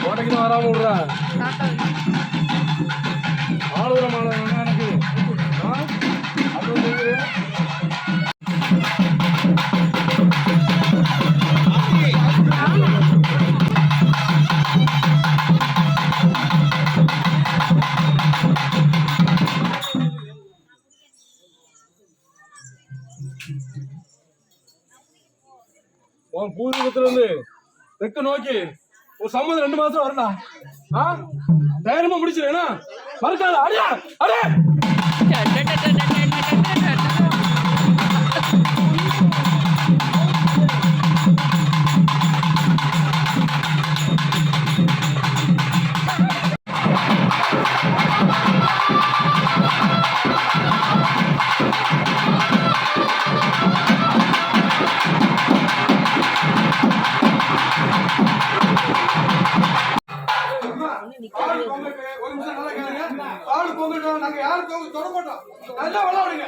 கோட்டைக்கு வராம விடுறா ஆளுகிற மாலை எனக்கு பூர்வீகத்துல இருந்து தெக்க நோக்கி ஒரு சம்மந்தம் 2 மாசம் வரலாம். தைரியமா முடிச்சிருக்கா மறக்காத. அடியா அடே நாங்க யாரும் தொட மாட்டோம். நல்லா விளையாடுங்க.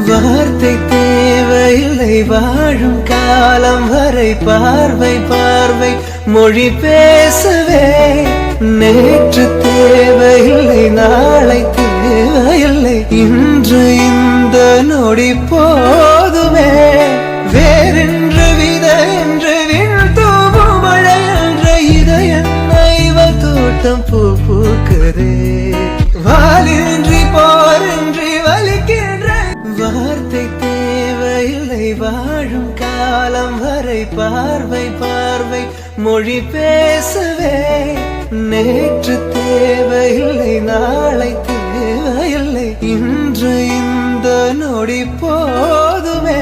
வார்த்தை தேவையில்லை வாழும் காலம் வரை பார்வை பார்வை மொழி பேசவே நேற்று தேவையில்லை நாளை தேவையில்லை இன்று இந்த நொடி போதுமே வேறென்று வித என்று வீழ்த்தூவும் மழை என்ற இதயம் நைவ தோட்டம் பூ பூக்குதே வாலின்றி போரின்றி வலிக்கின்ற வார்த்தை தேவையில்லை வாழும் காலம் வரை பார்வை பார்வை மொழி பேசவே நேற்று தேவையில்லை நாளை தேவையில்லை இன்று இந்த நொடி போதுமே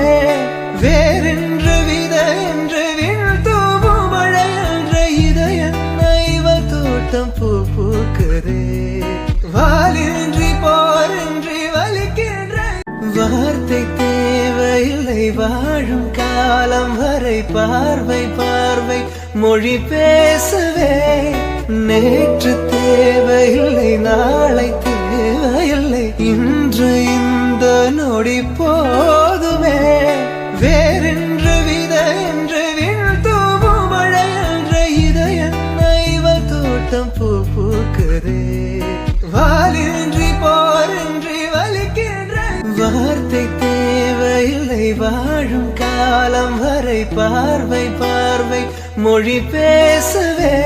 வேறென்று வித என்று வீழ்த்தூவும் மழை என்ற இதயம் நைவ தோட்டம் பூ பூக்குதே வாலின்றி போரின்றி வலிக்கின்ற வார்த்தை தேவையில்லை வாழும் காலம் வரை பார்வை பார்வை மொழி பேசவே நேற்று தேவையில்லை நாளை தேவையில்லை இன்று இந்த நொடி போதுமே வேறென்று வித என்று வீழ்த்தூவும் மழை என்ற இதயம் நைவ தோட்டம் பூ பூக்குதே வாலின்றி போரின்றி வலிக்கின்ற வார்த்தை தேவையில்லை வாழும் காலம் வரை பார்வை பார்வை மொழி பேசவே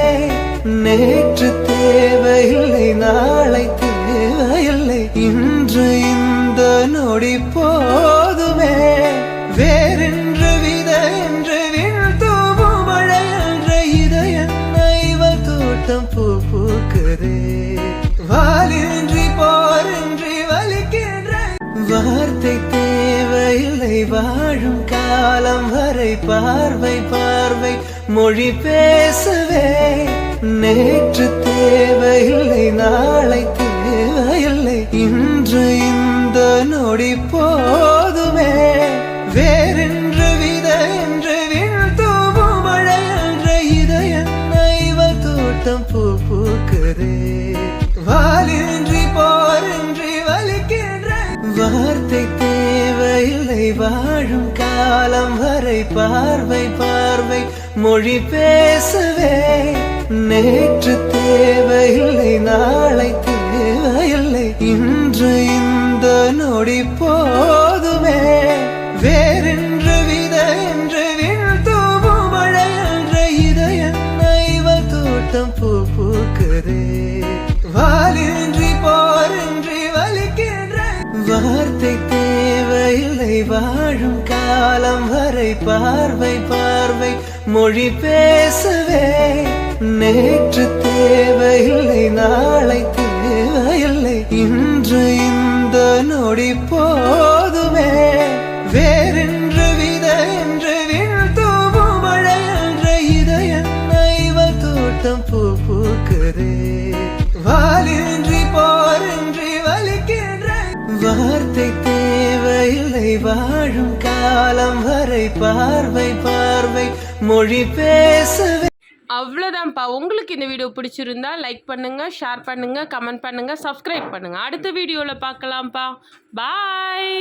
நேற்று தேவையில்லை நாளை தேவையில்லை இன்று இந்த நொடி போதுமே வேறென்று வித என்று வீழ்த்தூவும் மழை என்ற இதயம் நைவ தோட்டம் பூ பூக்குதே வாலின்றி போரின்றி வலிக்கின்ற வார்த்தை தேவையில்லை வாழும் காலம் வரை பார்வை பார்வை மொழி பேசவே நேற்று தேவையில்லை நாளை தேவையில்லை இன்று இந்த நொடி போதுமே வேறென்று வித என்று வீழ்த்தூவும் மழை என்ற இதயம் நைவ தோட்டம் பூ பூக்குதே வாலின்றி போரின்றி வலிக்கின்ற வார்த்தை தேவையில்லை வாழும் காலம் வரை பார்வை பார்வை மொழி பேசவே நேற்று தேவையில்லை நாளை தேவையில்லை இன்று இந்த நொடி போதுமே வேறென்று வித என்று வீழ்த்தூவும் மழை என்ற இதயம் நைவ தோட்டம் பூ பூக்குதே வாலின்றி போரின்றி வலிக்கின்ற வார்த்தை தேவையில்லை வாழும் காலம் வரை பார்வை பார்வை மொழி பேசவே நேற்று தேவையில்லை நாளை தேவையில்லை இன்று இந்த நொடி போதுமே வேறென்று வித என்று வீழ்த்தூவும் மழை என்ற இதயம் நைவ தோட்டம் பூ பூக்குதே வாலின்றி போரின்றி வலிக்கின்ற வார்த்தை தேவையில்லை வாழும் காலம் வரை பார்வை பார்வை மொழி பேசவே அவ்வளோதான்ப்பா. உங்களுக்கு இந்த வீடியோ பிடிச்சிருந்தா லைக் பண்ணுங்கள், ஷேர் பண்ணுங்கள், கமெண்ட் பண்ணுங்கள், சப்ஸ்கிரைப் பண்ணுங்கள். அடுத்த வீடியோவில் பார்க்கலாம்ப்பா. பாய்.